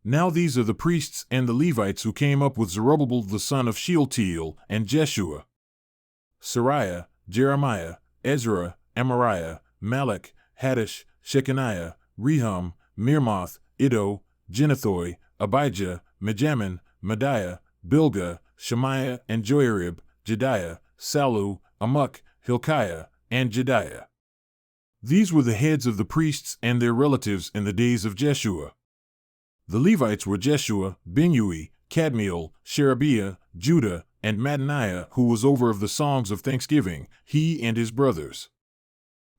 Now these are the priests and the Levites who came up with Zerubbabel the son of Shealtiel and Jeshua: Sariah, Jeremiah, Ezra, Amariah, Malach, Haddish, Shechaniah, Rehum, Mirmoth, Iddo, Ginnethoi, Abijah, Mijamin, Mediah, Bilgah, Shemaiah and Joiarib, Jediah, Sallu, Amok, Hilkiah, and Jediah. These were the heads of the priests and their relatives in the days of Jeshua. The Levites were Jeshua, Binnui, Kadmiel, Sherebiah, Judah, and Mattaniah, who was over of the songs of thanksgiving, he and his brothers.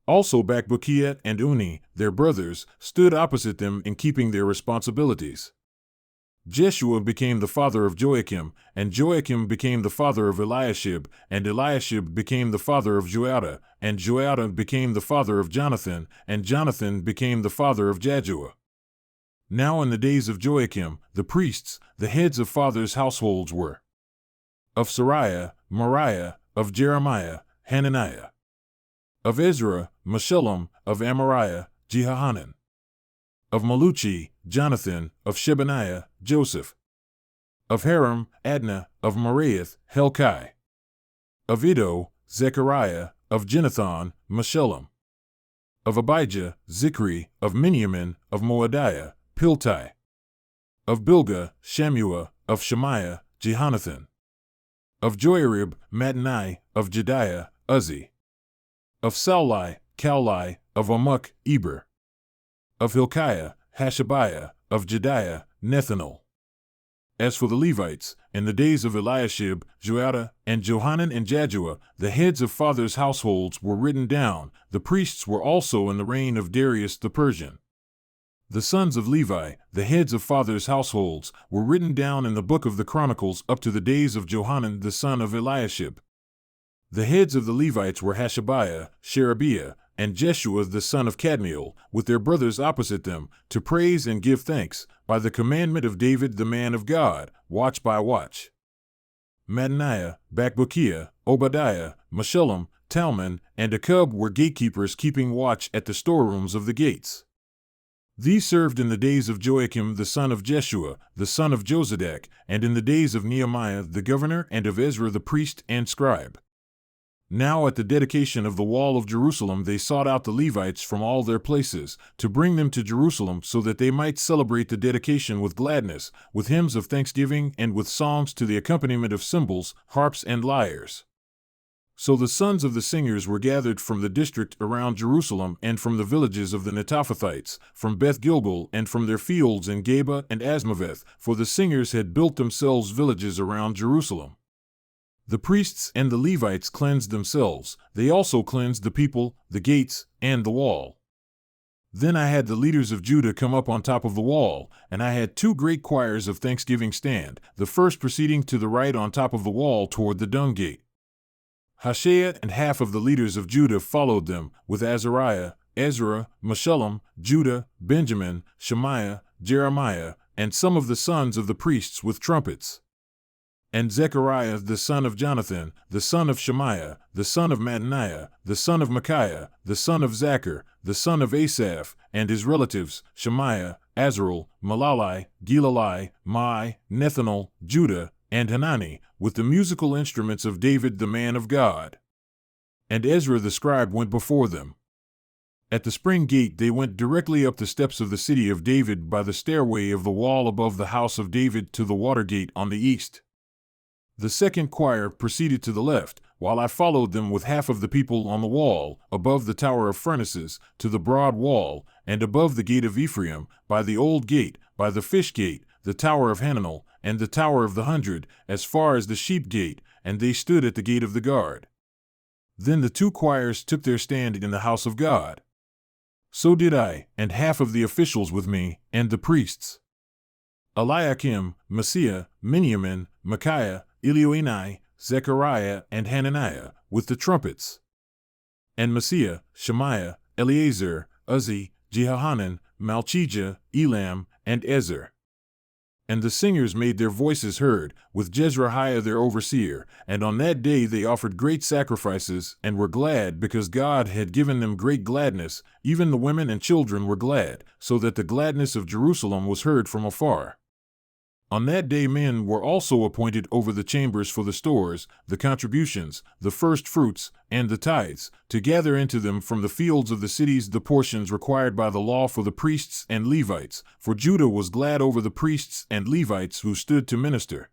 Also Bakbukiah and Uni, their brothers, stood opposite them in keeping their responsibilities. Jeshua became the father of Joachim, and Joachim became the father of Eliashib, and Eliashib became the father of Joiada, and Joiada became the father of Jonathan, and Jonathan became the father of Jaddua. Now in the days of Joachim, the priests, the heads of fathers' households were: of Sariah, Moriah; of Jeremiah, Hananiah; of Ezra, Meshullam; of Amariah, Jehohanan; of Maluchi, Jonathan; of Shebaniah, Joseph; of Haram, Adnah; of Meraioth, Helkai; of Iddo, Zechariah; of Ginnethon, Meshullam; of Abijah, Zichri; of Miniamin; of Moadiah, Piltai; of Bilgah, Shammua; of Shemaiah, Jehonathan; of Joiarib, Mattenai; of Jediah, Uzzi; of Saulai, Kaulai; of Amok, Eber; of Hilkiah, Hashabiah; of Jediah, Nethanel. As for the Levites, in the days of Eliashib, Joiada, and Johanan and Jaddua, the heads of fathers' households were written down. The priests were also in the reign of Darius the Persian. The sons of Levi, the heads of fathers' households, were written down in the book of the Chronicles up to the days of Johanan the son of Eliashib. The heads of the Levites were Hashabiah, Sherebiah, and Jeshua the son of Kadmiel, with their brothers opposite them, to praise and give thanks, by the commandment of David the man of God, watch by watch. Mattaniah, Bakbukiah, Obadiah, Meshullam, Talmon, and Akub were gatekeepers keeping watch at the storerooms of the gates. These served in the days of Joachim the son of Jeshua, the son of Jozadak, and in the days of Nehemiah the governor and of Ezra the priest and scribe. Now at the dedication of the wall of Jerusalem they sought out the Levites from all their places, to bring them to Jerusalem so that they might celebrate the dedication with gladness, with hymns of thanksgiving and with songs to the accompaniment of cymbals, harps and lyres. So the sons of the singers were gathered from the district around Jerusalem and from the villages of the Netophathites, from Beth Gilgal and from their fields in Geba and Asmaveth, for the singers had built themselves villages around Jerusalem. The priests and the Levites cleansed themselves; they also cleansed the people, the gates, and the wall. Then I had the leaders of Judah come up on top of the wall, and I had 2 great choirs of thanksgiving stand, the first proceeding to the right on top of the wall toward the dung gate. Hoshea and half of the leaders of Judah followed them, with Azariah, Ezra, Meshullam, Judah, Benjamin, Shemaiah, Jeremiah, and some of the sons of the priests with trumpets. And Zechariah the son of Jonathan, the son of Shemaiah, the son of Mattaniah, the son of Micaiah, the son of Zachar, the son of Asaph, and his relatives, Shemaiah, Azarel, Malalai, Gilalai, Mai, Nethanel, Judah, and Hanani, with the musical instruments of David the man of God. And Ezra the scribe went before them. At the spring gate they went directly up the steps of the city of David by the stairway of the wall above the house of David to the water gate on the east. The second choir proceeded to the left, while I followed them with half of the people on the wall, above the tower of furnaces, to the broad wall, and above the gate of Ephraim, by the old gate, by the fish gate, the tower of Hananel, and the tower of the 100, as far as the sheep gate, and they stood at the gate of the guard. Then the 2 choirs took their stand in the house of God. So did I, and half of the officials with me, and the priests. Eliakim, Maaseiah, Miniamin, Micaiah, Elioenai, Zechariah, and Hananiah, with the trumpets. And Maaseiah, Shemaiah, Eleazar, Uzzi, Jehohanan, Malchijah, Elam, and Ezer. And the singers made their voices heard, with Jezreiah their overseer, and on that day they offered great sacrifices, and were glad because God had given them great gladness. Even the women and children were glad, so that the gladness of Jerusalem was heard from afar. On that day men were also appointed over the chambers for the stores, the contributions, the first fruits, and the tithes, to gather into them from the fields of the cities the portions required by the law for the priests and Levites, for Judah was glad over the priests and Levites who stood to minister.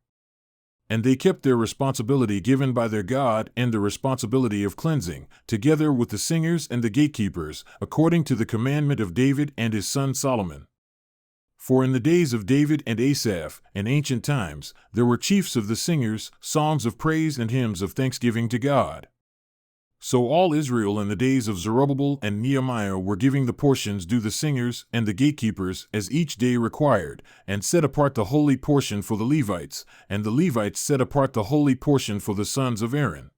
And they kept their responsibility given by their God and the responsibility of cleansing, together with the singers and the gatekeepers, according to the commandment of David and his son Solomon. For in the days of David and Asaph, in ancient times, there were chiefs of the singers, songs of praise and hymns of thanksgiving to God. So all Israel in the days of Zerubbabel and Nehemiah were giving the portions due the singers and the gatekeepers as each day required, and set apart the holy portion for the Levites, and the Levites set apart the holy portion for the sons of Aaron.